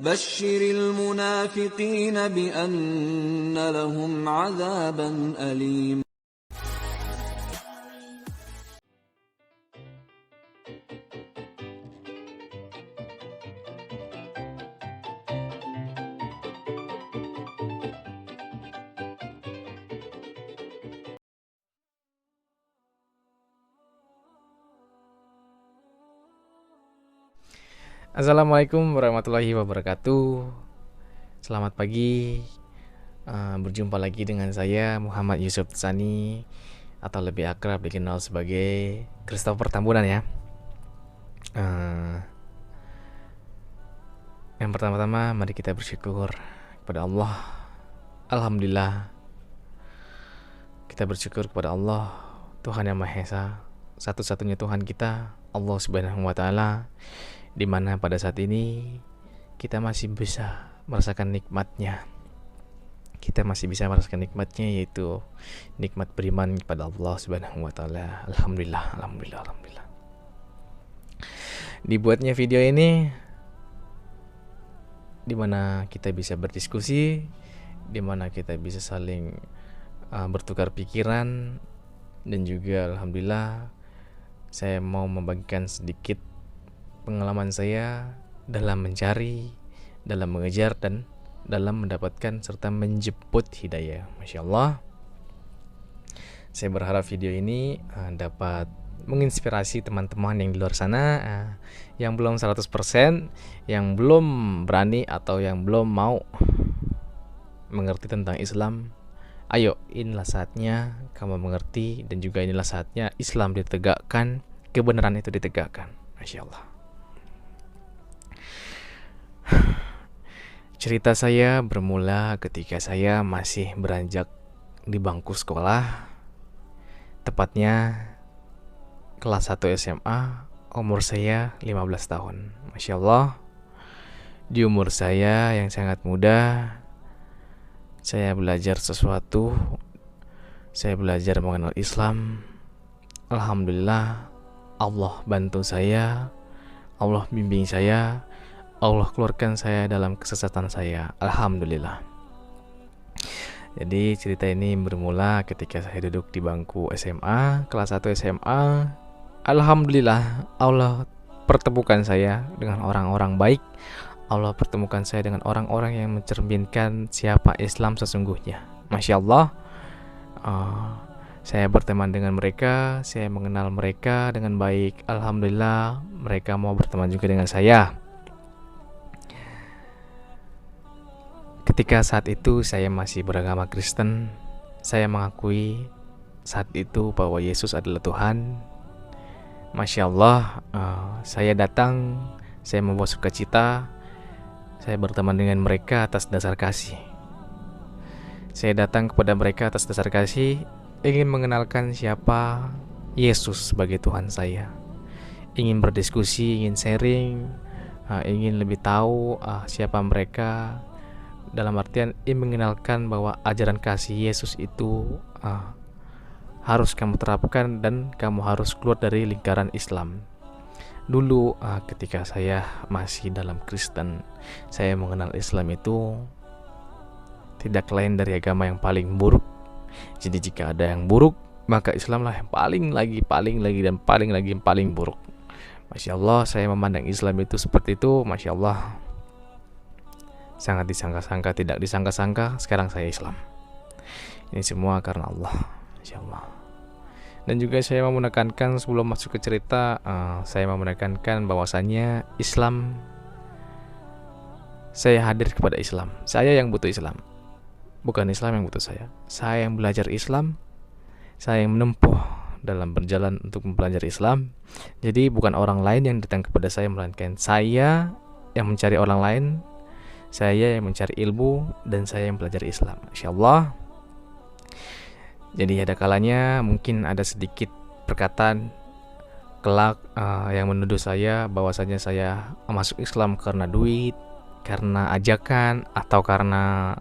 بشر المنافقين بأن لهم عذابا أليما. Assalamualaikum warahmatullahi wabarakatuh. Selamat pagi. Berjumpa lagi dengan saya Muhammad Yusuf Tsani, atau lebih akrab dikenal sebagai Christopher Tambunan ya. Yang pertama-tama mari kita bersyukur kepada Allah. Alhamdulillah, kita bersyukur kepada Allah, Tuhan yang Maha Esa, satu-satunya Tuhan kita, Allah Subhanahu wa Ta'ala, di mana pada saat ini kita masih bisa merasakan nikmatnya. Kita masih bisa merasakan nikmatnya, yaitu nikmat beriman kepada Allah Subhanahu wa Ta'ala. Alhamdulillah, alhamdulillah, alhamdulillah. Dibuatnya video ini di mana kita bisa berdiskusi, di mana kita bisa saling bertukar pikiran, dan juga alhamdulillah saya mau membagikan sedikit pengalaman saya dalam mencari, dalam mengejar, dan dalam mendapatkan serta menjemput hidayah. Masya Allah, saya berharap video ini dapat menginspirasi teman-teman yang di luar sana, yang belum 100%, yang belum berani atau yang belum mau mengerti tentang Islam. Ayo, inilah saatnya kamu mengerti, dan juga inilah saatnya Islam ditegakkan, kebenaran itu ditegakkan. Masya Allah. Cerita saya bermula ketika saya masih beranjak di bangku sekolah, tepatnya kelas 1 SMA, umur saya 15 tahun. Masya Allah, di umur saya yang sangat muda, saya belajar sesuatu, saya belajar mengenal Islam. Alhamdulillah, Allah bantu saya, Allah bimbing saya, Allah keluarkan saya dalam kesesatan saya. Alhamdulillah. Jadi cerita ini bermula ketika saya duduk di bangku SMA, kelas 1 SMA. Alhamdulillah, Allah pertemukan saya dengan orang-orang baik. Allah pertemukan saya dengan orang-orang yang mencerminkan siapa Islam sesungguhnya. Masya Allah, saya berteman dengan mereka, saya mengenal mereka dengan baik. Alhamdulillah, mereka mau berteman juga dengan saya. Ketika saat itu saya masih beragama Kristen, saya mengakui saat itu bahwa Yesus adalah Tuhan. Masya Allah, saya datang, saya membawa sukacita, saya berteman dengan mereka atas dasar kasih. Saya datang kepada mereka atas dasar kasih, ingin mengenalkan siapa Yesus sebagai Tuhan saya. Ingin berdiskusi, ingin sharing, ingin lebih tahu siapa mereka. Dalam artian ingin mengenalkan bahwa ajaran kasih Yesus itu harus kamu terapkan, dan kamu harus keluar dari lingkaran Islam. Dulu ketika saya masih dalam Kristen, saya mengenal Islam itu tidak lain dari agama yang paling buruk. Jadi jika ada yang buruk, maka Islamlah yang paling lagi dan paling buruk. Masya Allah, saya memandang Islam itu seperti itu. Masya Allah, sangat disangka-sangka, tidak disangka-sangka, sekarang saya Islam. Ini semua karena Allah, Insya Allah. Dan juga saya mau menekankan sebelum masuk ke cerita, saya mau menekankan bahwasannya Islam, saya hadir kepada Islam. Saya yang butuh Islam, bukan Islam yang butuh saya. Saya yang belajar Islam, saya yang menempuh dalam berjalan untuk mempelajari Islam. Jadi bukan orang lain yang datang kepada saya, melainkan saya yang mencari orang lain, saya yang mencari ilmu, dan saya yang belajar Islam. Insyaallah. Jadi ada kalanya mungkin ada sedikit perkataan kelak yang menuduh saya bahwasanya saya masuk Islam karena duit, karena ajakan, atau karena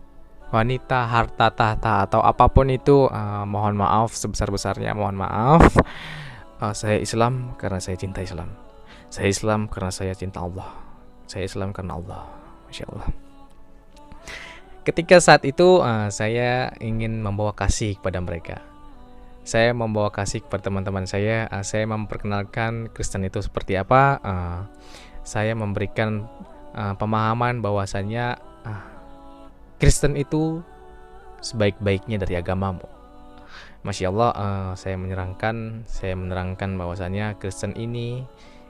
wanita, harta, tahta, atau apapun itu. Mohon maaf sebesar-besarnya, mohon maaf. Saya Islam karena saya cinta Islam. Saya Islam karena saya cinta Allah. Saya Islam karena Allah. Masya Allah. Ketika saat itu saya ingin membawa kasih kepada mereka. Saya membawa kasih kepada teman-teman saya. Saya memperkenalkan Kristen itu seperti apa. Saya memberikan pemahaman bahwasannya Kristen itu sebaik-baiknya dari agamamu. Masya Allah, saya menerangkan bahwasannya Kristen ini,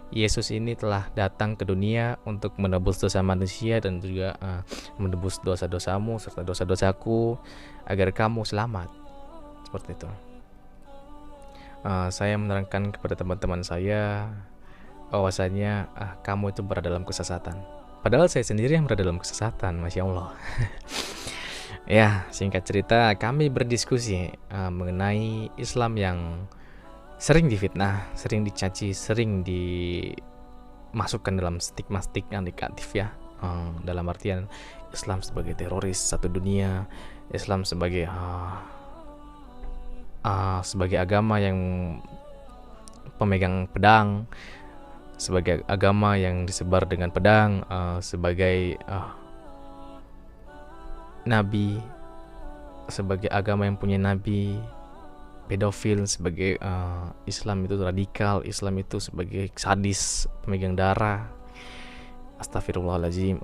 Yesus ini telah datang ke dunia untuk menebus dosa manusia dan juga menebus dosa-dosamu serta dosa-dosaku agar kamu selamat. Seperti itu. Saya menerangkan kepada teman-teman saya bahwasanya kamu itu berada dalam kesesatan. Padahal saya sendiri yang berada dalam kesesatan, Masya Allah. Ya, singkat cerita, kami berdiskusi mengenai Islam yang sering difitnah, sering dicaci, sering dimasukkan dalam stigma-stigma negatif ya. Dalam artian Islam sebagai teroris satu dunia, Islam sebagai agama yang pemegang pedang, sebagai agama yang disebar dengan pedang, sebagai nabi, sebagai agama yang punya nabi, pedofil, sebagai Islam itu radikal, Islam itu sebagai sadis, pemegang darah. Astagfirullahaladzim,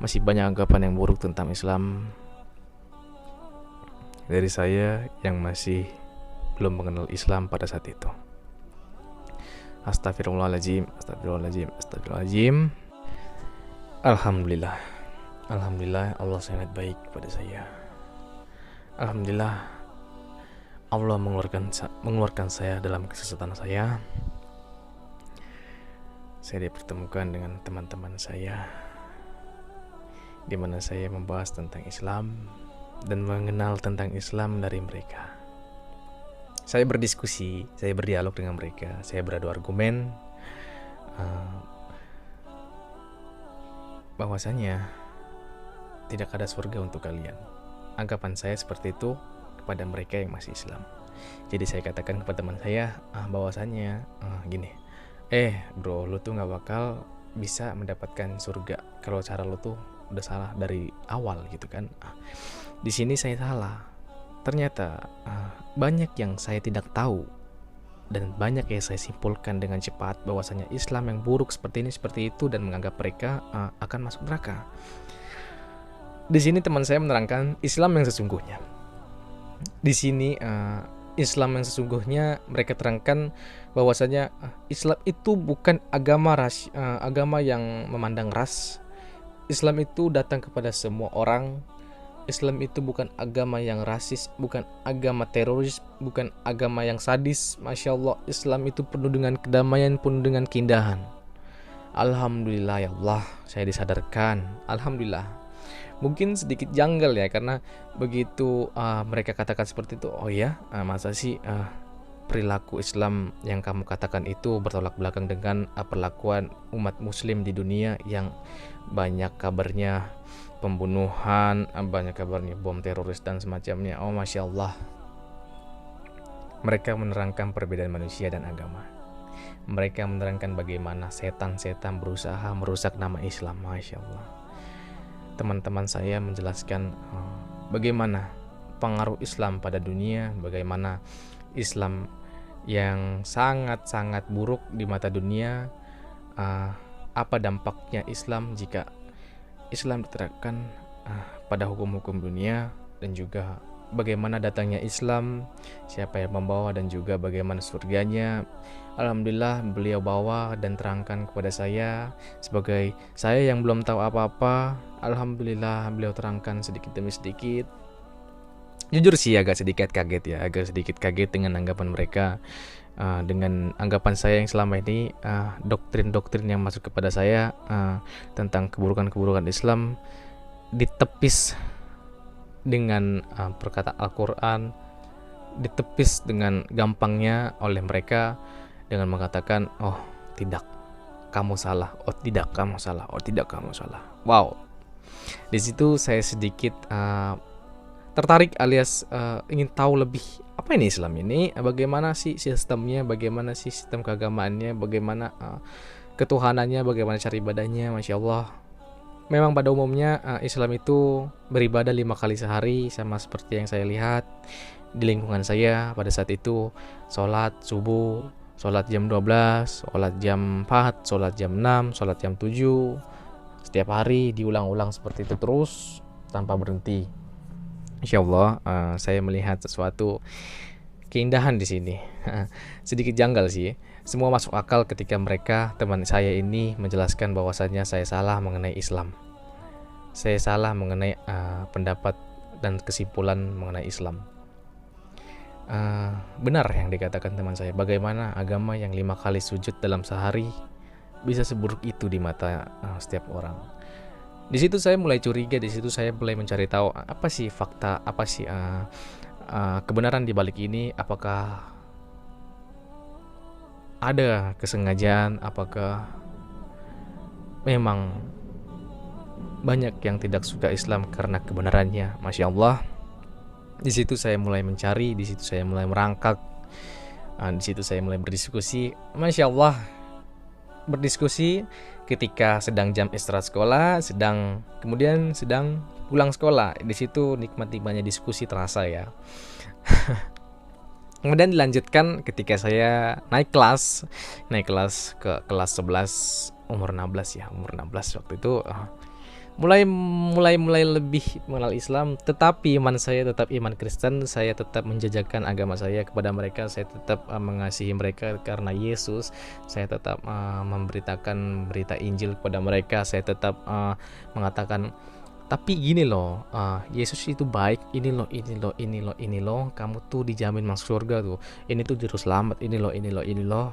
masih banyak anggapan yang buruk tentang Islam dari saya yang masih belum mengenal Islam pada saat itu. Astagfirullahaladzim. Alhamdulillah Allah sangat baik kepada saya. Alhamdulillah Allah mengeluarkan saya dalam kesesatan saya. Saya dipertemukan dengan teman-teman saya, di mana saya membahas tentang Islam dan mengenal tentang Islam dari mereka. Saya berdiskusi, saya berdialog dengan mereka, saya beradu argumen bahwasanya tidak ada surga untuk kalian. Anggapan saya seperti itu kepada mereka yang masih Islam. Jadi saya katakan kepada teman saya bahwasanya gini, bro, lu tuh gak bakal bisa mendapatkan surga kalau cara lu tuh udah salah dari awal gitu kan. Di sini saya salah. Ternyata banyak yang saya tidak tahu dan banyak yang saya simpulkan dengan cepat bahwasanya Islam yang buruk seperti ini seperti itu dan menganggap mereka akan masuk neraka. Di sini teman saya menerangkan Islam yang sesungguhnya. Di sini Islam yang sesungguhnya mereka terangkan bahwasanya Islam itu bukan agama yang memandang ras. Islam itu datang kepada semua orang. Islam itu bukan agama yang rasis, bukan agama teroris, bukan agama yang sadis. Masya Allah, Islam itu penuh dengan kedamaian, penuh dengan keindahan. Alhamdulillah ya Allah, saya disadarkan. Alhamdulillah. Mungkin sedikit janggal ya, karena begitu mereka katakan seperti itu. Oh ya, masa sih perilaku Islam yang kamu katakan itu bertolak belakang dengan perlakuan umat muslim di dunia yang banyak kabarnya pembunuhan, banyak kabarnya bom teroris dan semacamnya. Oh Masya Allah. Mereka menerangkan perbedaan manusia dan agama. Mereka menerangkan bagaimana setan-setan berusaha merusak nama Islam. Masya Allah. Teman-teman saya menjelaskan bagaimana pengaruh Islam pada dunia, bagaimana Islam yang sangat-sangat buruk di mata dunia, apa dampaknya Islam jika Islam diterapkan pada hukum-hukum dunia, dan juga bagaimana datangnya Islam, siapa yang membawa, dan juga bagaimana surganya. Alhamdulillah beliau bawa dan terangkan kepada saya sebagai saya yang belum tahu apa-apa. Alhamdulillah beliau terangkan sedikit demi sedikit. Jujur sih agak sedikit kaget dengan anggapan mereka, dengan anggapan saya yang selama ini doktrin-doktrin yang masuk kepada saya tentang keburukan-keburukan Islam ditepis dengan perkataan Al-Quran, ditepis dengan gampangnya oleh mereka dengan mengatakan, oh tidak, kamu salah, oh tidak kamu salah, oh tidak kamu salah. Wow, di situ saya sedikit tertarik alias ingin tahu lebih apa ini Islam ini, bagaimana sih sistemnya, bagaimana sih sistem keagamaannya, bagaimana ketuhanannya, bagaimana cara ibadahnya, Masya Allah. Memang pada umumnya Islam itu beribadah 5 kali sehari, sama seperti yang saya lihat di lingkungan saya pada saat itu. Sholat subuh, sholat jam 12, sholat jam 4, sholat jam 6, sholat jam 7. Setiap hari diulang-ulang seperti itu terus tanpa berhenti. Insya Allah saya melihat sesuatu keindahan di sini. Sedikit janggal sih. Semua masuk akal ketika mereka, teman saya ini, menjelaskan bahwasannya saya salah mengenai Islam. Saya salah mengenai pendapat dan kesimpulan mengenai Islam. Benar yang dikatakan teman saya. Bagaimana agama yang 5 kali sujud dalam sehari bisa seburuk itu di mata setiap orang. Di situ saya mulai curiga, di situ saya mulai mencari tahu apa sih fakta, apa sih kebenaran di balik ini. Apakah ada kesengajaan, apakah memang banyak yang tidak suka Islam karena kebenarannya. Masya Allah. Di situ saya mulai mencari, di situ saya mulai merangkak, di situ saya mulai berdiskusi. Masya Allah, berdiskusi ketika sedang jam istirahat sekolah, kemudian sedang pulang sekolah. Di situ nikmat-nikmatnya diskusi terasa ya. Kemudian dilanjutkan ketika saya naik kelas ke kelas 11, umur 16 ya, umur 16 waktu itu mulai lebih mengenal Islam, tetapi iman saya tetap iman Kristen. Saya tetap menjajakan agama saya kepada mereka, saya tetap mengasihi mereka karena Yesus. Saya tetap memberitakan berita Injil kepada mereka. Saya tetap mengatakan, tapi gini loh, Yesus itu baik, ini loh, kamu tuh dijamin masuk surga tuh, ini tuh juru selamat, ini loh.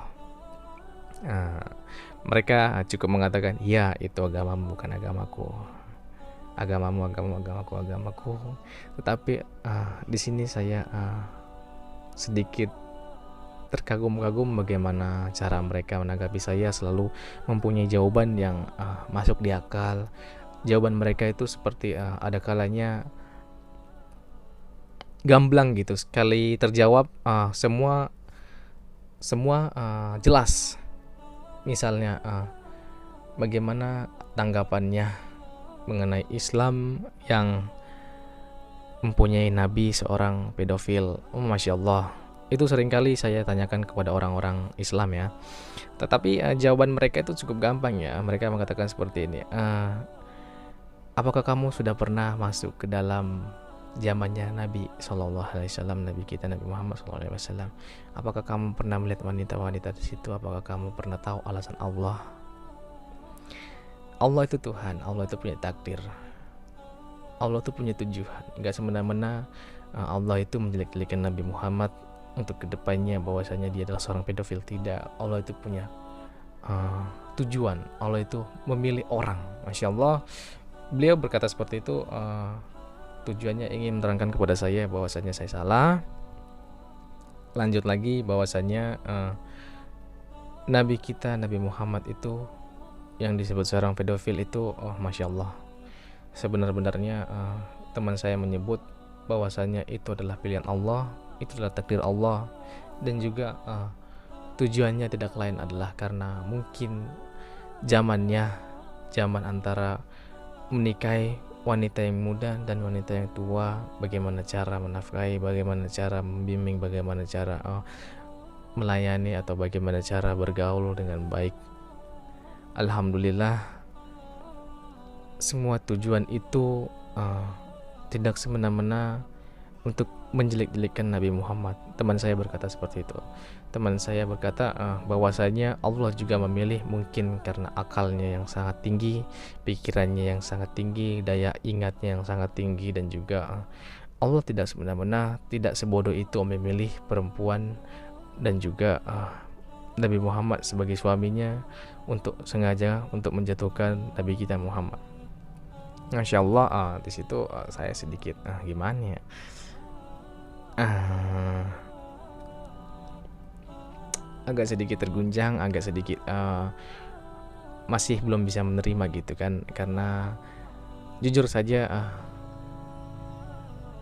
Mereka cukup mengatakan, ya itu agamamu bukan agamaku, agamaku. Tetapi di sini saya sedikit terkagum-kagum bagaimana cara mereka menanggapi saya, selalu mempunyai jawaban yang masuk di akal. Jawaban mereka itu seperti ada kalanya gamblang gitu, sekali terjawab semua jelas. Misalnya bagaimana tanggapannya mengenai Islam yang mempunyai nabi seorang pedofil. Masya Allah, itu seringkali saya tanyakan kepada orang-orang Islam ya. Tetapi jawaban mereka itu cukup gampang ya. Mereka mengatakan seperti ini, apakah kamu sudah pernah masuk ke dalam zamannya Nabi SAW, Nabi kita Nabi Muhammad SAW? Apakah kamu pernah melihat wanita-wanita di situ? Apakah kamu pernah tahu alasan Allah? Allah itu Tuhan, Allah itu punya takdir, Allah itu punya tujuan. Gak semena-mena Allah itu menjelek-jelekan Nabi Muhammad untuk kedepannya bahwasanya dia adalah seorang pedofil. Tidak, Allah itu punya tujuan. Allah itu memilih orang. Masya Allah, beliau berkata seperti itu. Tujuannya ingin menerangkan kepada saya bahwasanya saya salah. Lanjut lagi bahwasanya Nabi kita Nabi Muhammad itu yang disebut seorang pedofil itu, Masya Allah, sebenar-benarnya teman saya menyebut bahwasanya itu adalah pilihan Allah, itu adalah takdir Allah, dan juga tujuannya tidak lain adalah karena mungkin zaman antara menikahi wanita yang muda dan wanita yang tua, bagaimana cara menafkahi, bagaimana cara membimbing, bagaimana cara melayani, atau bagaimana cara bergaul dengan baik. Alhamdulillah, semua tujuan itu tidak semena-mena untuk menjelek-jelekan Nabi Muhammad. Teman saya berkata seperti itu. Teman saya berkata bahwasanya Allah juga memilih, mungkin karena akalnya yang sangat tinggi, pikirannya yang sangat tinggi, daya ingatnya yang sangat tinggi, dan juga Allah tidak semena-mena, tidak sebodoh itu memilih perempuan dan juga Nabi Muhammad sebagai suaminya untuk sengaja untuk menjatuhkan Nabi kita Muhammad. Masya Allah, di situ saya sedikit gimana ya, agak sedikit terguncang, agak sedikit masih belum bisa menerima gitu kan, karena jujur saja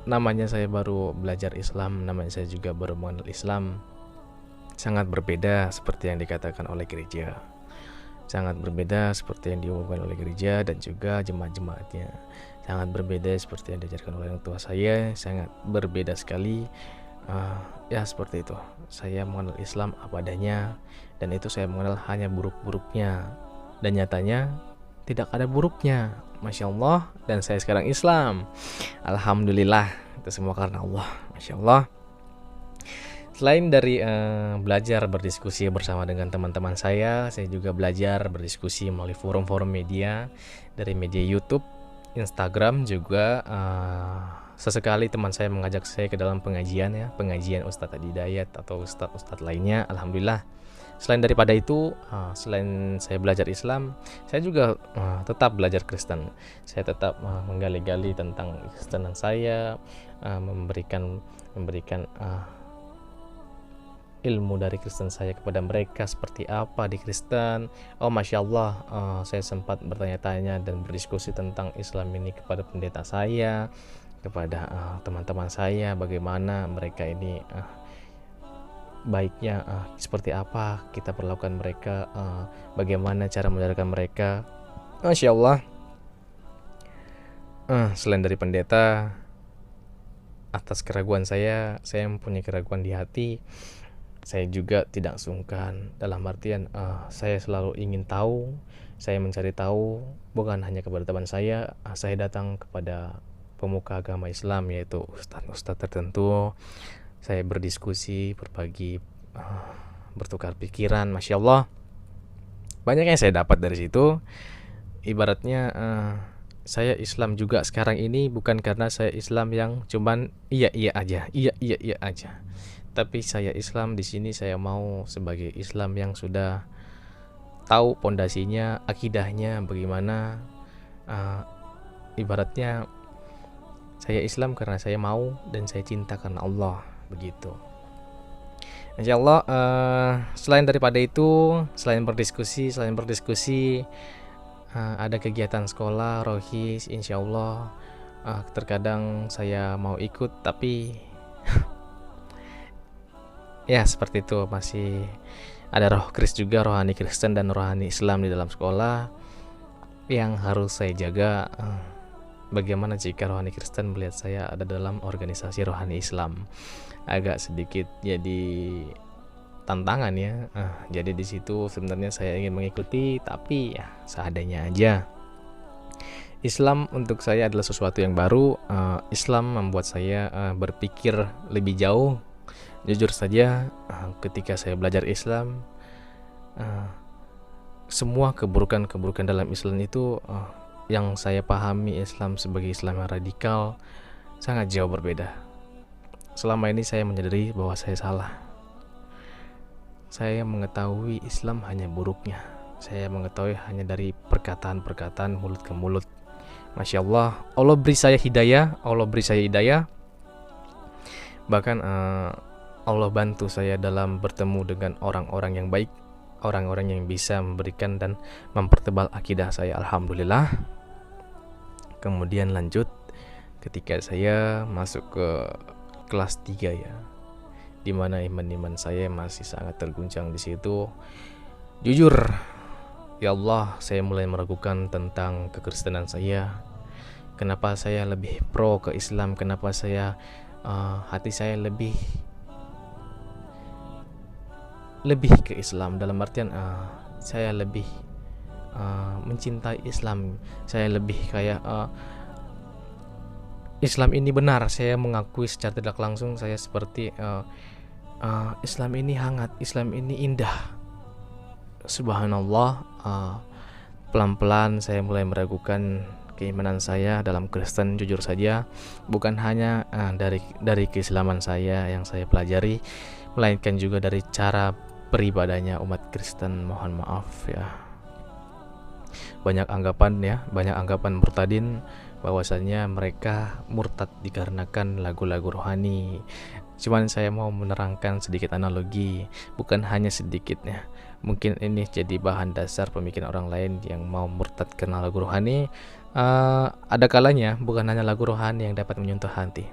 namanya saya baru belajar Islam, namanya saya juga baru mengenal Islam, sangat berbeda seperti yang dikatakan oleh gereja. sangat berbeda seperti yang diumumkan oleh gereja dan juga jemaat-jemaatnya. Sangat berbeda seperti yang diajarkan oleh orang tua saya, sangat berbeda sekali. Ya seperti itu. Saya mengenal Islam apa adanya, dan itu saya mengenal hanya buruk-buruknya. Dan nyatanya tidak ada buruknya. Masya Allah, dan saya sekarang Islam. Alhamdulillah, itu semua karena Allah. Masya Allah. Selain dari belajar berdiskusi bersama dengan teman-teman saya juga belajar berdiskusi melalui forum-forum media, dari media YouTube, Instagram juga. Sesekali teman saya mengajak saya ke dalam pengajian pengajian Ustadz Adi Dayat atau Ustadz lainnya. Alhamdulillah. Selain daripada itu, selain saya belajar Islam, saya juga tetap belajar Kristen. Saya tetap menggali-gali tentang Kristenan saya, memberikan ilmu dari Kristen saya kepada mereka seperti apa di Kristen. Masya Allah, saya sempat bertanya-tanya dan berdiskusi tentang Islam ini kepada pendeta saya, kepada teman-teman saya, bagaimana mereka ini baiknya seperti apa kita perlakukan mereka, bagaimana cara mengajarkan mereka. Masya Allah. Selain dari pendeta, atas keraguan saya mempunyai keraguan di hati. Saya juga tidak sungkan, dalam artian saya selalu ingin tahu, saya mencari tahu, bukan hanya kepada teman saya datang kepada pemuka agama Islam, yaitu ustadz-ustadz tertentu. Saya berdiskusi, berbagi, bertukar pikiran. Masya Allah, banyak yang saya dapat dari situ. Ibaratnya saya Islam juga sekarang ini bukan karena saya Islam yang cuman iya aja. Tapi saya Islam di sini saya mau sebagai Islam yang sudah tahu pondasinya, akidahnya bagaimana. Ibaratnya saya Islam karena saya mau dan saya cinta karena Allah, begitu. Insya Allah. Selain daripada itu, selain berdiskusi, ada kegiatan sekolah, rohis, insya Allah. Terkadang saya mau ikut, tapi ya seperti itu, masih ada roh Kristen juga, rohani Kristen dan rohani Islam di dalam sekolah yang harus saya jaga. Bagaimana jika rohani Kristen melihat saya ada dalam organisasi rohani Islam? Agak sedikit jadi tantangan ya. Jadi di situ sebenarnya saya ingin mengikuti, tapi ya seadanya aja. Islam untuk saya adalah sesuatu yang baru. Islam membuat saya berpikir lebih jauh. Jujur saja, ketika saya belajar Islam, semua keburukan-keburukan dalam Islam itu yang saya pahami Islam sebagai Islam yang radikal sangat jauh berbeda. Selama ini saya menyadari bahwa saya salah. Saya mengetahui Islam hanya buruknya. Saya mengetahui hanya dari perkataan-perkataan mulut ke mulut. Masya Allah, Allah beri saya hidayah. Bahkan Allah bantu saya dalam bertemu dengan orang-orang yang baik, orang-orang yang bisa memberikan dan mempertebal akidah saya. Alhamdulillah. Kemudian lanjut ketika saya masuk ke kelas 3 ya, dimana iman saya masih sangat terguncang di situ. Jujur, ya Allah, saya mulai meragukan tentang kekristenan saya. Kenapa saya lebih pro ke Islam? Kenapa saya hati saya lebih ke Islam, dalam artian saya lebih mencintai Islam. Saya lebih kayak Islam ini benar. Saya mengakui secara tidak langsung saya seperti Islam ini hangat, Islam ini indah. Subhanallah. Pelan-pelan saya mulai meragukan keimanan saya dalam Kristen. Jujur saja, bukan hanya dari keislaman saya yang saya pelajari, melainkan juga dari cara beribadahnya umat Kristen. Mohon maaf ya, banyak anggapan murtadin bahwasanya mereka murtad dikarenakan lagu-lagu rohani. Cuman saya mau menerangkan sedikit analogi, bukan hanya sedikitnya. Mungkin ini jadi bahan dasar pemikiran orang lain yang mau murtad karena lagu rohani. Ada kalanya bukan hanya lagu rohani yang dapat menyentuh hati.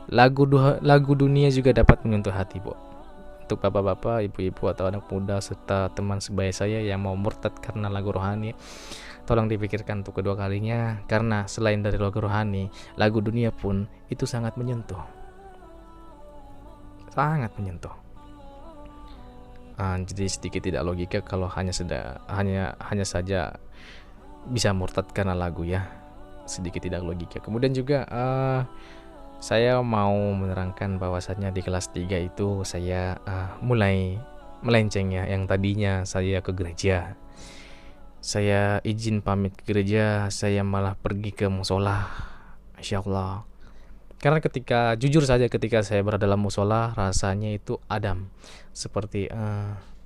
Lagu dunia juga dapat menyentuh hati, Bu. untuk bapak-bapak, ibu-ibu atau anak muda serta teman sebaya saya yang mau murtad karena lagu rohani, tolong dipikirkan untuk kedua kalinya, karena selain dari lagu rohani, lagu dunia pun itu sangat menyentuh. Sangat menyentuh. Jadi sedikit tidak logika kalau hanya saja bisa murtad karena lagu ya. Sedikit tidak logika. Kemudian juga saya mau menerangkan bahwasannya di kelas 3 itu saya mulai melenceng ya. Yang tadinya saya ke gereja, saya izin pamit ke gereja, saya malah pergi ke musola. Masya Allah. Karena jujur saja ketika saya berada dalam musola, rasanya itu adem. Seperti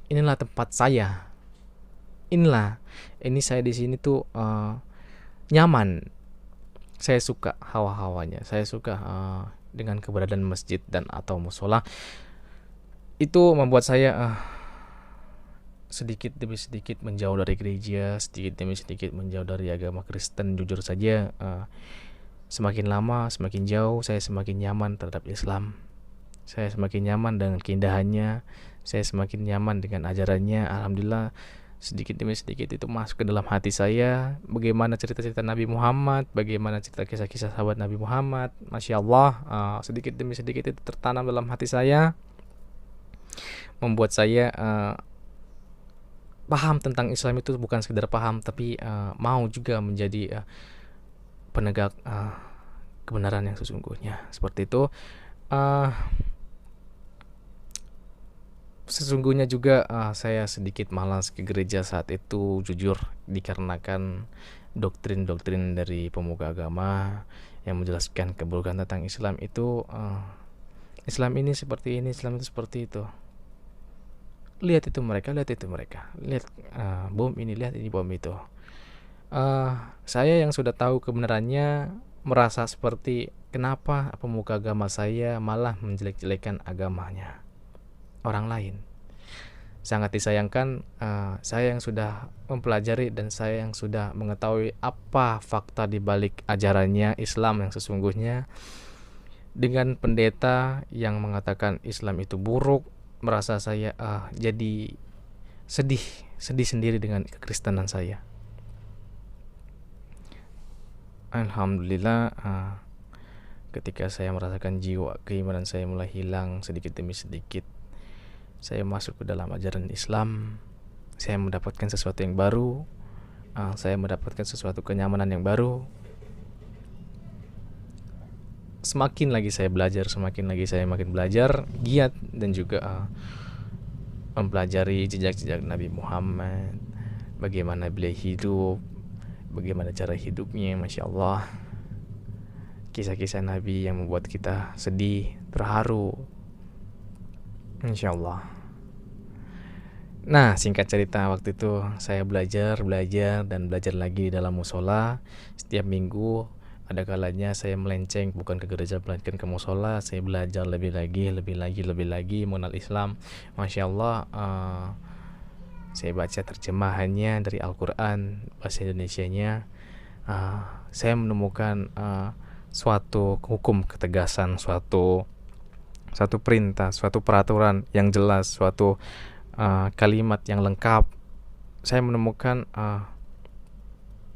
inilah tempat saya. Ini saya di sini tuh nyaman. Saya suka hawa-hawanya. Saya suka dengan keberadaan masjid dan atau musola. Itu membuat saya sedikit demi sedikit menjauh dari gereja, sedikit demi sedikit menjauh dari agama Kristen. Jujur saja, semakin lama semakin jauh saya semakin nyaman terhadap Islam. Saya semakin nyaman dengan keindahannya. Saya semakin nyaman dengan ajarannya. Alhamdulillah, sedikit demi sedikit itu masuk ke dalam hati saya. Bagaimana cerita-cerita Nabi Muhammad, bagaimana cerita kisah-kisah sahabat Nabi Muhammad. Masya Allah, sedikit demi sedikit itu tertanam dalam hati saya, membuat saya paham tentang Islam itu bukan sekedar paham, tapi mau juga menjadi penegak kebenaran yang sesungguhnya. Seperti itu. Sesungguhnya juga saya sedikit malas ke gereja saat itu, jujur, dikarenakan doktrin-doktrin dari pemuka agama yang menjelaskan keburukan tentang Islam itu. Islam ini seperti ini, Islam itu seperti itu. Lihat itu mereka, lihat bom ini, lihat ini bom itu. Saya yang sudah tahu kebenarannya merasa seperti kenapa pemuka agama saya malah menjelek-jelekan agamanya orang lain. Sangat disayangkan, saya yang sudah mempelajari dan saya yang sudah mengetahui apa fakta di balik ajarannya Islam yang sesungguhnya, dengan pendeta yang mengatakan Islam itu buruk, merasa saya jadi sedih sendiri dengan kekristenan saya. Alhamdulillah, ketika saya merasakan jiwa keimanan saya mulai hilang sedikit demi sedikit, saya masuk ke dalam ajaran Islam. Saya mendapatkan sesuatu yang baru. Saya mendapatkan sesuatu kenyamanan yang baru. Semakin lagi saya belajar, makin belajar, giat dan juga mempelajari jejak-jejak Nabi Muhammad, bagaimana beliau hidup, bagaimana cara hidupnya. Masya Allah, kisah-kisah Nabi yang membuat kita sedih, terharu. Insya Allah. Nah, singkat cerita, waktu itu saya belajar lagi dalam musola. Setiap minggu ada kalanya saya melenceng, bukan ke gereja melainkan ke musola. Saya belajar lebih lagi mengenal Islam. Masya Allah, saya baca terjemahannya dari Al-Quran bahasa Indonesianya. Saya menemukan suatu hukum ketegasan, suatu perintah, suatu peraturan yang jelas, suatu kalimat yang lengkap. Saya menemukan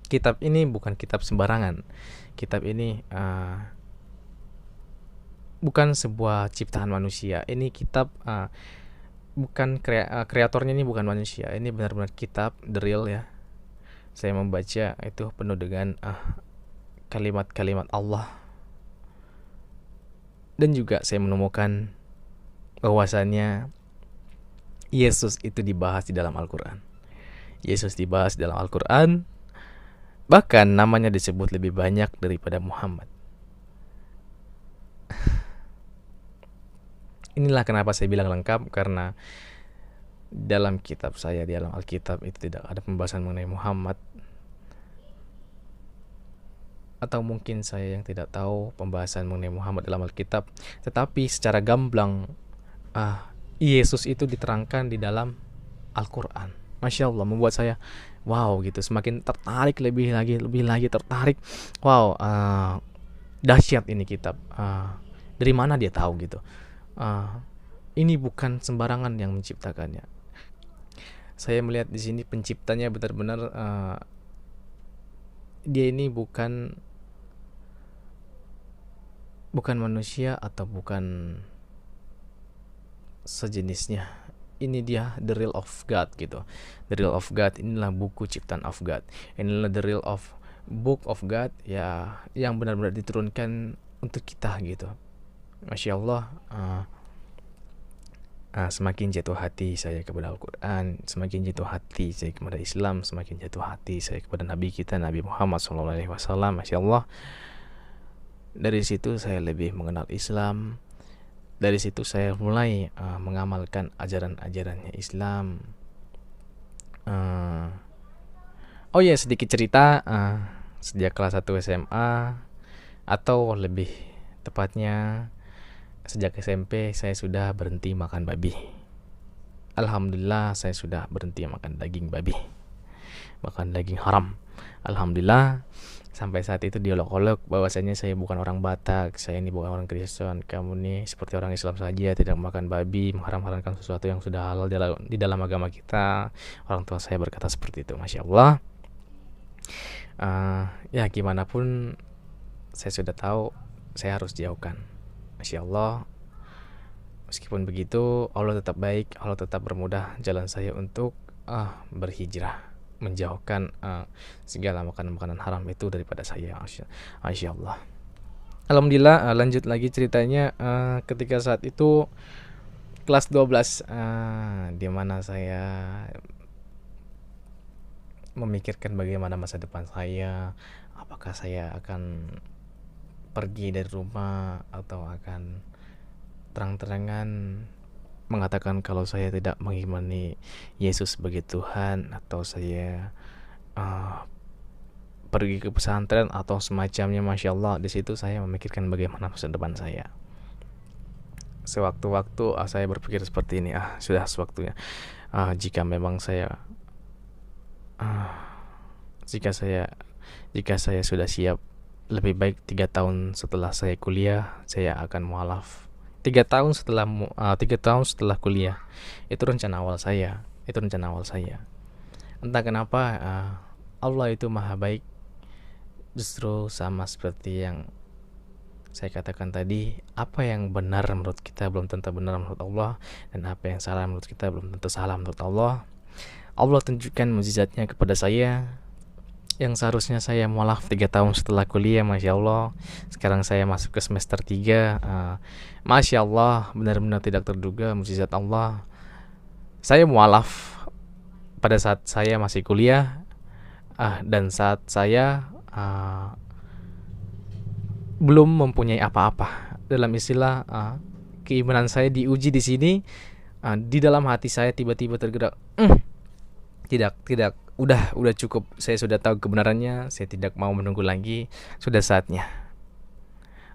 kitab ini bukan kitab sembarangan. Kitab ini bukan sebuah ciptaan manusia. Ini kitab bukan kreatornya ini bukan manusia. Ini benar-benar kitab the real ya. Saya membaca itu penuh dengan kalimat-kalimat Allah. Dan juga saya menemukan bahwasannya Yesus itu dibahas di dalam Al-Quran. Yesus dibahas di dalam Al-Quran. Bahkan namanya disebut lebih banyak daripada Muhammad. Inilah kenapa saya bilang lengkap, karena dalam kitab saya, di dalam Alkitab itu tidak ada pembahasan mengenai Muhammad. Atau mungkin saya yang tidak tahu pembahasan mengenai Muhammad dalam Alkitab. Tetapi secara gamblang Yesus itu diterangkan di dalam Al-Quran. Masya Allah, membuat saya wow gitu, semakin tertarik, lebih lagi tertarik. Wow, dahsyat ini kitab. Dari mana dia tahu gitu? ini bukan sembarangan yang menciptakannya. Saya melihat di sini penciptanya benar-benar dia ini bukan manusia atau bukan sejenisnya. Ini dia the real of God gitu. The real of God, inilah buku ciptaan of God. Inilah the real of book of God ya, yang benar-benar diturunkan untuk kita gitu. Masya Allah. Semakin jatuh hati saya kepada Al-Quran, semakin jatuh hati saya kepada Islam, semakin jatuh hati saya kepada Nabi kita, Nabi Muhammad SAW. Masya Allah. Dari situ saya lebih mengenal Islam. Dari situ saya mulai mengamalkan ajaran-ajarannya Islam. Oh ya, sedikit cerita. Sejak kelas 1 SMA, atau lebih tepatnya sejak SMP, saya sudah berhenti makan babi. Alhamdulillah, saya sudah berhenti makan daging babi, makan daging haram. Alhamdulillah. Sampai saat itu diolok-olok bahwasanya saya bukan orang Batak, saya ini bukan orang Kristen, kamu nih seperti orang Islam saja, tidak makan babi, mengharam-haramkan sesuatu yang sudah halal di dalam agama kita. Orang tua saya berkata seperti itu. Masya Allah. Ya gimana pun saya sudah tahu saya harus jauhkan. Masya Allah. Meskipun begitu, Allah tetap baik, Allah tetap bermudah jalan saya untuk berhijrah, menjauhkan segala makanan-makanan haram itu daripada saya. Masya Allah. Alhamdulillah. Lanjut lagi ceritanya. Ketika saat itu kelas 12, di mana saya memikirkan bagaimana masa depan saya, apakah saya akan pergi dari rumah atau akan terang-terangan mengatakan kalau saya tidak mengimani Yesus sebagai Tuhan, atau saya pergi ke pesantren atau semacamnya. Masya Allah. Di situ saya memikirkan bagaimana masa depan saya. Sewaktu-waktu saya berpikir seperti ini, sudah sewaktunya, jika memang saya jika saya sudah siap, lebih baik 3 tahun setelah saya kuliah saya akan mualaf. 3 tahun setelah kuliah. Itu rencana awal saya. Entah kenapa Allah itu maha baik. Justru sama seperti yang saya katakan tadi, apa yang benar menurut kita belum tentu benar menurut Allah, dan apa yang salah menurut kita belum tentu salah menurut Allah. Allah tunjukkan mukjizatnya kepada saya, yang seharusnya saya mualaf 3 tahun setelah kuliah. Masya Allah. Sekarang saya masuk ke semester 3. Masya Allah, benar-benar tidak terduga mukjizat Allah. Saya mualaf pada saat saya masih kuliah, dan saat saya belum mempunyai apa-apa. Dalam istilah, keimanan saya diuji di sini. Di dalam hati saya tiba-tiba tergerak, tidak, udah cukup. Saya sudah tahu kebenarannya, saya tidak mau menunggu lagi, sudah saatnya.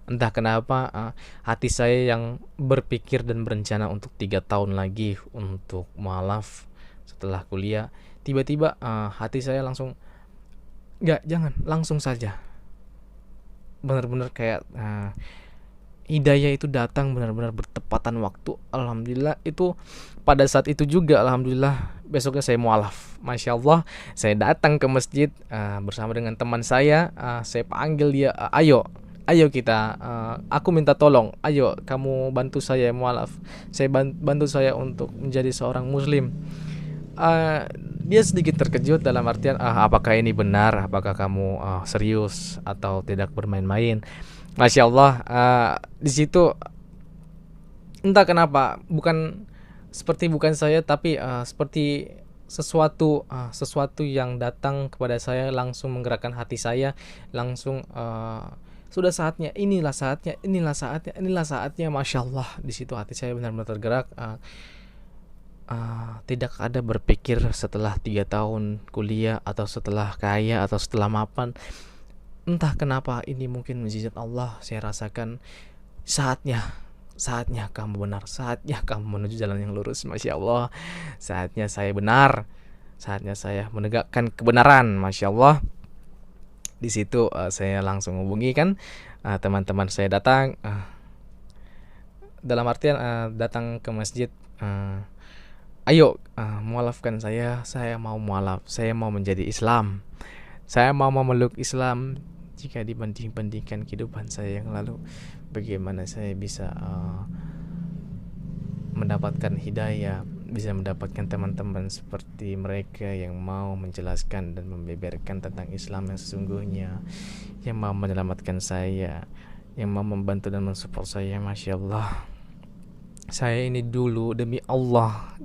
Entah kenapa hati saya yang berpikir dan berencana untuk 3 tahun lagi untuk mualaf setelah kuliah, tiba-tiba hati saya langsung, jangan, langsung saja. Benar-benar kayak hidayah itu datang benar-benar bertepatan waktu. Alhamdulillah. Itu pada saat itu juga, alhamdulillah, besoknya saya mualaf. Masya Allah. Saya datang ke masjid bersama dengan teman saya. Saya panggil dia, ayo kita, aku minta tolong, ayo kamu bantu saya mualaf. Saya bantu saya untuk menjadi seorang muslim. Dia sedikit terkejut dalam artian, apakah ini benar, apakah kamu serius atau tidak bermain-main. Masya Allah. Di situ entah kenapa bukan saya, tapi seperti sesuatu yang datang kepada saya, langsung menggerakkan hati saya, langsung sudah saatnya, inilah saatnya. Masya Allah. Di situ hati saya benar-benar tergerak. Tidak ada berpikir setelah 3 tahun kuliah, atau setelah kaya, atau setelah mapan. Entah kenapa ini mungkin mukjizat Allah. Saya rasakan saatnya kamu benar, saatnya kamu menuju jalan yang lurus. Masya Allah. Saatnya saya benar, saatnya saya menegakkan kebenaran. Masya Allah. Di situ saya langsung hubungi kan, teman-teman saya datang. dalam artian datang ke masjid, ayo mualafkan saya mau mualaf, saya mau menjadi Islam, saya mau memeluk Islam. Jika dibanding-bandingkan kehidupan saya yang lalu, bagaimana saya bisa mendapatkan hidayah, bisa mendapatkan teman-teman seperti mereka yang mau menjelaskan dan membeberkan tentang Islam yang sesungguhnya, yang mau menyelamatkan saya, yang mau membantu dan mensupport saya. Masya Allah, saya ini dulu demi Allah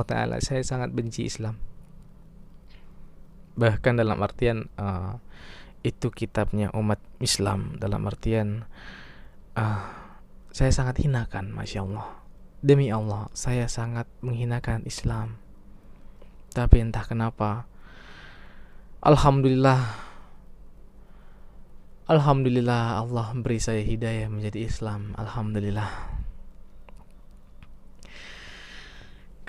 Ta'ala, saya sangat benci Islam. Bahkan dalam artian itu kitabnya umat Islam, dalam artian saya sangat hinakan. Masya Allah, demi Allah saya sangat menghinakan Islam. Tapi entah kenapa, Alhamdulillah Allah beri saya hidayah menjadi Islam. Alhamdulillah.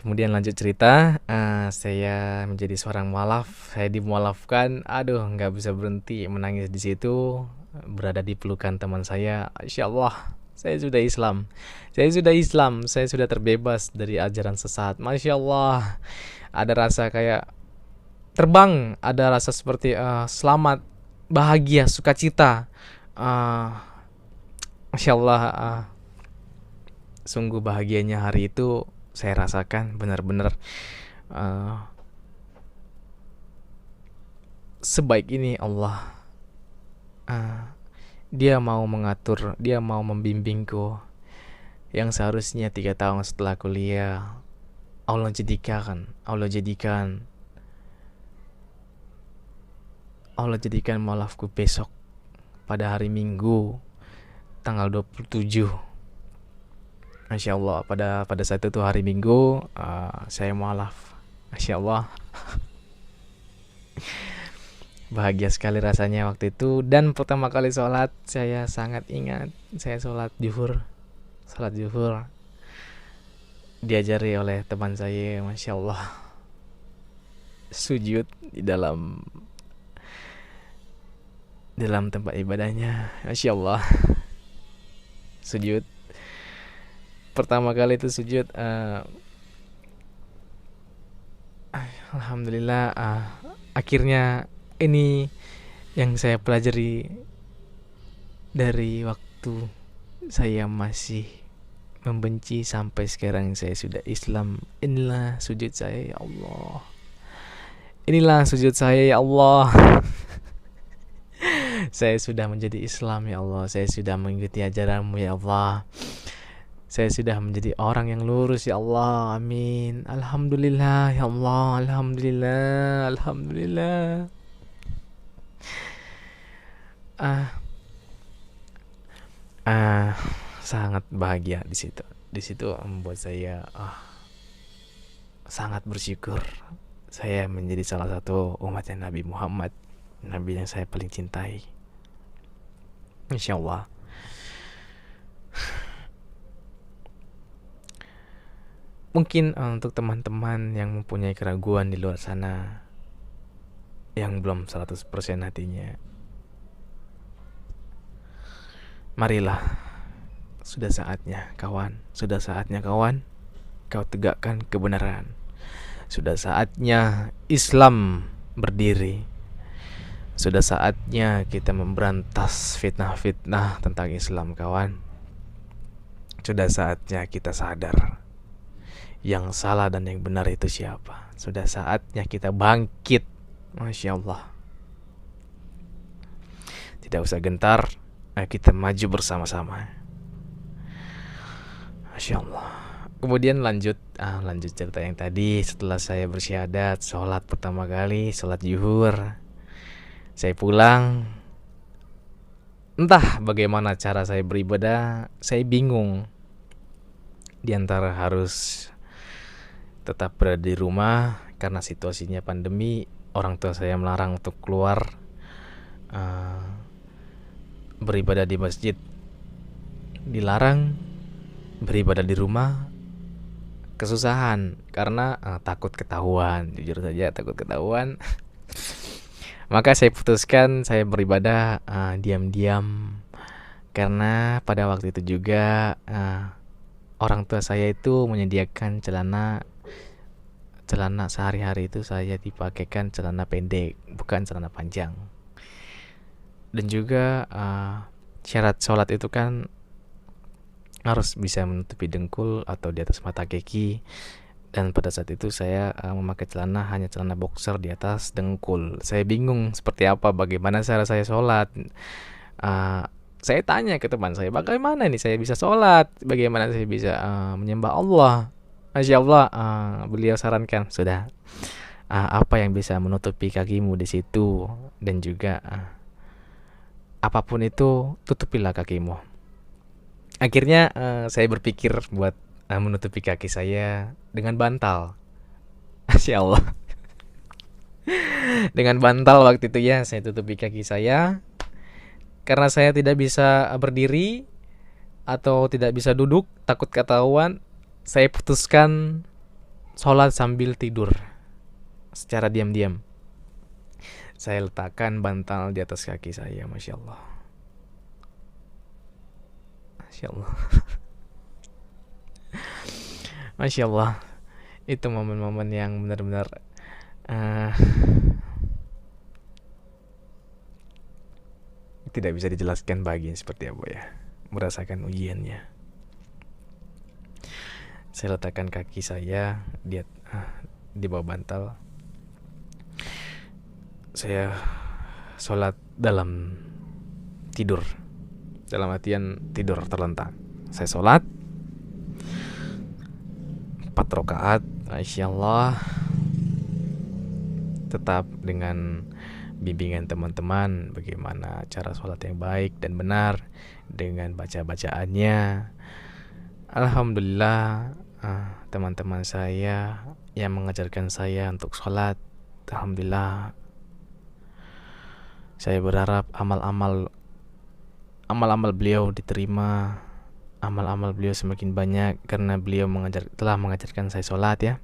Kemudian lanjut cerita, saya menjadi seorang mualaf, saya dimualafkan, aduh nggak bisa berhenti menangis di situ, berada di pelukan teman saya. Insya Allah, saya sudah Islam, saya sudah terbebas dari ajaran sesat. Masya Allah, ada rasa kayak terbang, ada rasa seperti selamat, bahagia, sukacita. Masya Allah, sungguh bahagianya hari itu saya rasakan benar-benar sebaik ini Allah. Dia mau mengatur, dia mau membimbingku, yang seharusnya 3 tahun setelah kuliah Allah jadikan mualafku besok pada hari Minggu tanggal 27. Masya Allah, pada saat itu hari Minggu, saya mualaf. Masya Allah, bahagia sekali rasanya waktu itu. Dan pertama kali sholat, saya sangat ingat, saya sholat zuhur, diajari oleh teman saya. Masya Allah, sujud di dalam tempat ibadahnya. Masya Allah, sujud pertama kali itu sujud, Alhamdulillah, akhirnya ini yang saya pelajari dari waktu saya masih membenci sampai sekarang saya sudah Islam. Inilah sujud saya, ya Allah. Inilah sujud saya, ya Allah. Saya sudah menjadi Islam, ya Allah. Saya sudah mengikuti ajaran-Mu, ya Allah. Saya sudah menjadi orang yang lurus, ya Allah. Amin. Alhamdulillah, ya Allah. Alhamdulillah. Sangat bahagia di situ. Di situ membuat saya sangat bersyukur. Saya menjadi salah satu umatnya Nabi Muhammad, Nabi yang saya paling cintai. Insya Allah. Mungkin untuk teman-teman yang mempunyai keraguan di luar sana, yang belum 100% hatinya, marilah, sudah saatnya kawan, kau tegakkan kebenaran. Sudah saatnya Islam berdiri. Sudah saatnya kita memberantas fitnah-fitnah tentang Islam, kawan. Sudah saatnya kita sadar yang salah dan yang benar itu siapa. Sudah saatnya kita bangkit. Masya Allah. Tidak usah gentar, ayo kita maju bersama-sama. Masya Allah. Kemudian lanjut cerita yang tadi. Setelah saya bersyahadat, sholat pertama kali, sholat zuhur, saya pulang. Entah bagaimana cara saya beribadah, saya bingung. Di antara harus tetap berada di rumah karena situasinya pandemi, orang tua saya melarang untuk keluar beribadah di masjid, dilarang beribadah di rumah, kesusahan karena takut ketahuan. Jujur saja takut ketahuan. Maka saya putuskan saya beribadah diam-diam, karena pada waktu itu juga orang tua saya itu menyediakan celana celana sehari-hari itu saya dipakaikan celana pendek, bukan celana panjang. Dan juga syarat sholat itu kan harus bisa menutupi dengkul atau di atas mata kaki. Dan pada saat itu saya memakai celana hanya celana boxer di atas dengkul. Saya bingung seperti apa, bagaimana cara saya sholat. Uh, saya tanya ke teman saya, bagaimana nih saya bisa sholat, bagaimana saya bisa menyembah Allah. Masya Allah, beliau sarankan, sudah, apa yang bisa menutupi kakimu di situ, dan juga apapun itu tutupilah kakimu. Akhirnya saya berpikir buat menutupi kaki saya dengan bantal. Masya Allah. Dengan bantal waktu itu ya saya tutupi kaki saya. Karena saya tidak bisa berdiri atau tidak bisa duduk, takut ketahuan, saya putuskan sholat sambil tidur secara diam-diam. Saya letakkan bantal di atas kaki saya. Masya Allah. Masya Allah. Masya Allah. Itu momen-momen yang benar-benar tidak bisa dijelaskan bagian seperti apa ya, merasakan ujiannya. Saya letakkan kaki saya di bawah bantal. Saya sholat dalam tidur, dalam artian tidur terlentang. Saya sholat 4 rakaat, Masya Allah, tetap dengan bimbingan teman-teman bagaimana cara sholat yang baik dan benar dengan baca-bacaannya. Alhamdulillah, teman-teman saya yang mengajarkan saya untuk sholat, alhamdulillah, saya berharap amal-amal beliau diterima, amal-amal beliau semakin banyak karena beliau telah mengajarkan saya sholat ya.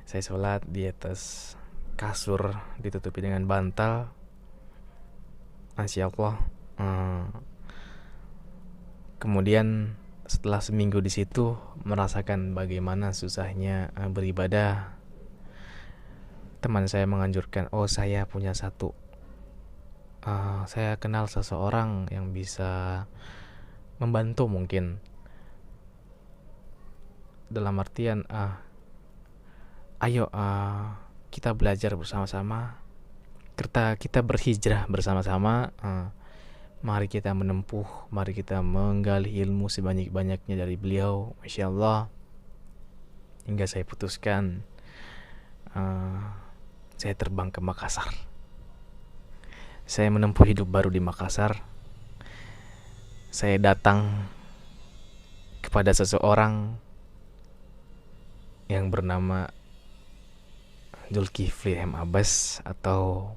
Saya sholat di atas kasur ditutupi dengan bantal. Masya Allah. Kemudian setelah seminggu di situ merasakan bagaimana susahnya beribadah. Teman saya menganjurkan, saya punya satu, saya kenal seseorang yang bisa membantu mungkin. Dalam artian, ayo kita belajar bersama-sama, kita berhijrah bersama-sama, mari kita menempuh, mari kita menggali ilmu sebanyak-banyaknya dari beliau. Masya Allah. Hingga saya putuskan saya terbang ke Makassar. Saya menempuh hidup baru di Makassar. Saya datang kepada seseorang yang bernama Zulkifli M. Abbas atau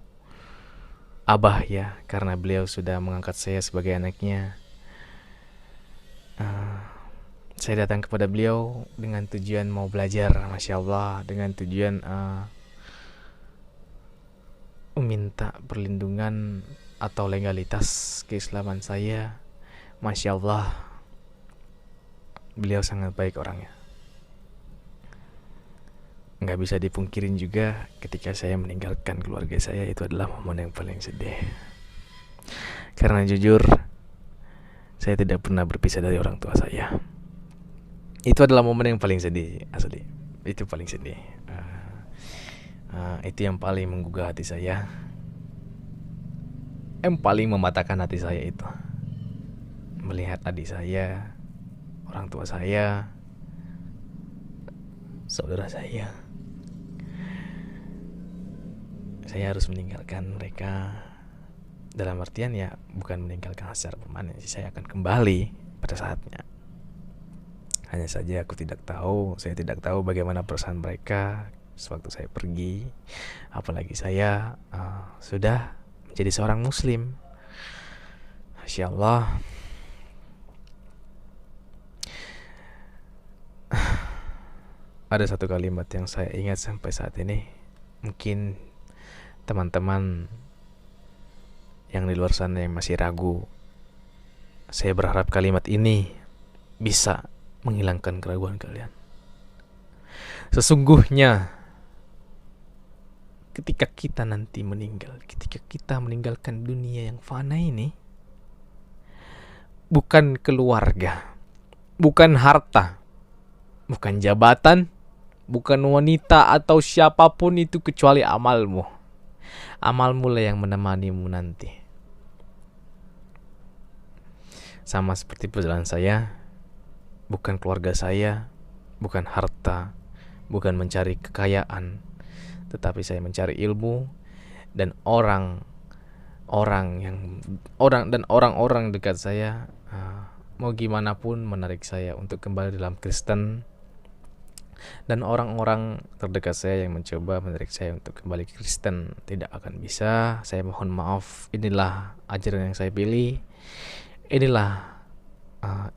Abah ya, karena beliau sudah mengangkat saya sebagai anaknya. Saya datang kepada beliau dengan tujuan mau belajar, Masya Allah, dengan tujuan meminta perlindungan atau legalitas keislaman saya. Masya Allah, beliau sangat baik orangnya. Nggak bisa dipungkirin juga ketika saya meninggalkan keluarga saya, itu adalah momen yang paling sedih. Karena jujur, saya tidak pernah berpisah dari orang tua saya. Itu adalah momen yang paling sedih, asli. Itu paling sedih. Itu yang paling menggugah hati saya, yang paling mematahkan hati saya itu melihat adik saya, orang tua saya, saudara saya harus meninggalkan mereka. Dalam artian ya bukan meninggalkan secara permanen, saya akan kembali pada saatnya. Hanya saja saya tidak tahu bagaimana perasaan mereka sewaktu saya pergi. Apalagi saya sudah menjadi seorang muslim. Masya Allah. Ada satu kalimat yang saya ingat sampai saat ini. Mungkin teman-teman yang di luar sana yang masih ragu, saya berharap kalimat ini bisa menghilangkan keraguan kalian. Sesungguhnya ketika kita nanti meninggal, ketika kita meninggalkan dunia yang fana ini, bukan keluarga, bukan harta, bukan jabatan, bukan wanita atau siapapun itu kecuali amalmu. Amalmu lah yang menemanimu nanti. Sama seperti perjalanan saya, bukan keluarga saya, bukan harta, bukan mencari kekayaan, tetapi saya mencari ilmu dan orang-orang dekat saya mau gimana pun menarik saya untuk kembali dalam Kristen, dan orang-orang terdekat saya yang mencoba menarik saya untuk kembali ke Kristen tidak akan bisa. Saya mohon maaf. Inilah ajaran yang saya pilih, inilah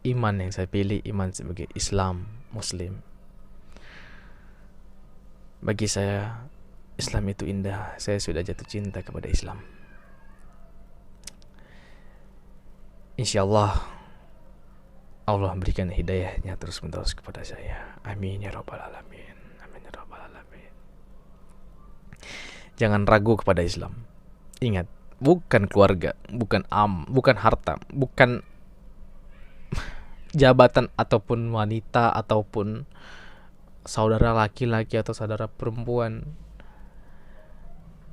iman yang saya pilih, iman sebagai Islam Muslim. Bagi saya Islam itu indah. Saya sudah jatuh cinta kepada Islam. Insyaallah Allah berikan hidayahnya terus-menerus kepada saya. Amin ya rabbal alamin. Amin ya rabbal alamin. Jangan ragu kepada Islam. Ingat, bukan keluarga, bukan harta, bukan jabatan ataupun wanita ataupun saudara laki-laki atau saudara perempuan.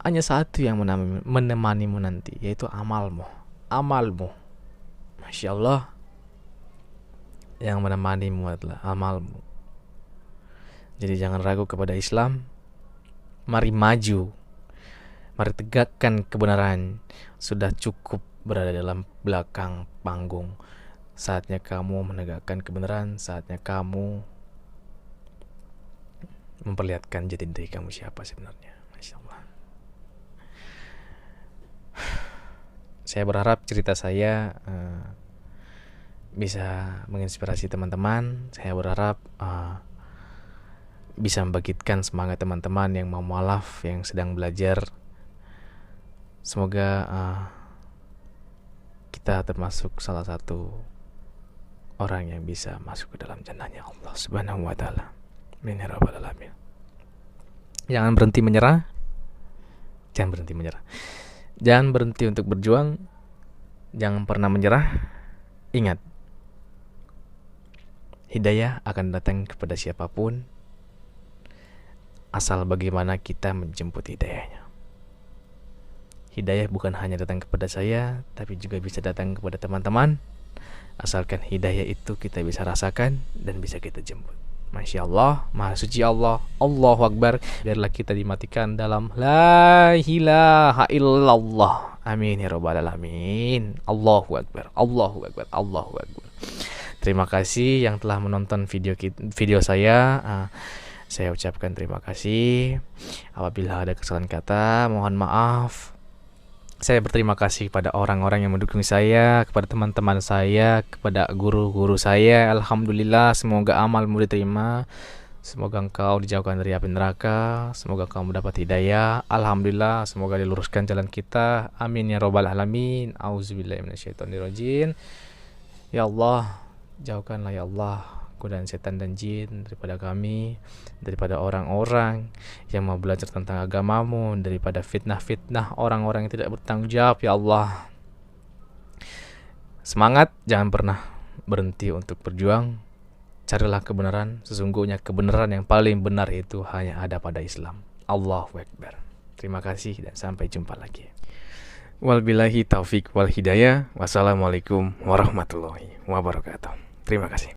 Hanya satu yang menemanimu nanti, yaitu amalmu. Masya Allah, yang menemanimu adalah amalmu. Jadi jangan ragu kepada Islam. Mari maju, mari tegakkan kebenaran. Sudah cukup berada dalam belakang panggung. Saatnya kamu menegakkan kebenaran. Saatnya kamu memperlihatkan jati diri kamu siapa sebenarnya. Masya Allah. Saya berharap cerita saya bisa menginspirasi teman-teman. Saya berharap bisa membangkitkan semangat teman-teman yang mau mualaf, yang sedang belajar. Semoga kita termasuk salah satu orang yang bisa masuk ke dalam jannahnya Allah Subhanahu wa taala. Amin ya rabbal alamin. Jangan berhenti menyerah. Jangan berhenti untuk berjuang. Jangan pernah menyerah. Ingat, hidayah akan datang kepada siapapun, asal bagaimana kita menjemput hidayahnya. Hidayah bukan hanya datang kepada saya, tapi juga bisa datang kepada teman-teman. Asalkan hidayah itu kita bisa rasakan dan bisa kita jemput. Masya Allah, Maha Suci Allah, Allahu Akbar. Biarlah kita dimatikan dalam La ilaha illallah. Amin ya rabbal alamin. Allahu Akbar, Allahu Akbar, Allahu Akbar. Terima kasih yang telah menonton video saya. Saya ucapkan terima kasih. Apabila ada kesalahan kata, mohon maaf. Saya berterima kasih kepada orang-orang yang mendukung saya, kepada teman-teman saya, kepada guru-guru saya. Alhamdulillah, semoga amalmu diterima. Semoga engkau dijauhkan dari api neraka. Semoga engkau mendapat hidayah. Alhamdulillah, semoga diluruskan jalan kita. Amin ya rabbal alamin. Auzubillahi minasyaitonirrajim. Ya Allah, jauhkanlah ya Allah godaan setan dan jin daripada kami, daripada orang-orang yang mau belajar tentang agamamu, daripada fitnah-fitnah orang-orang yang tidak bertanggung jawab ya Allah. Semangat, jangan pernah berhenti untuk berjuang. Carilah kebenaran. Sesungguhnya kebenaran yang paling benar itu hanya ada pada Islam. Allahu Akbar. Terima kasih dan sampai jumpa lagi. Wabillahi taufik wal hidayah. Wassalamualaikum warahmatullahi wabarakatuh. Terima kasih.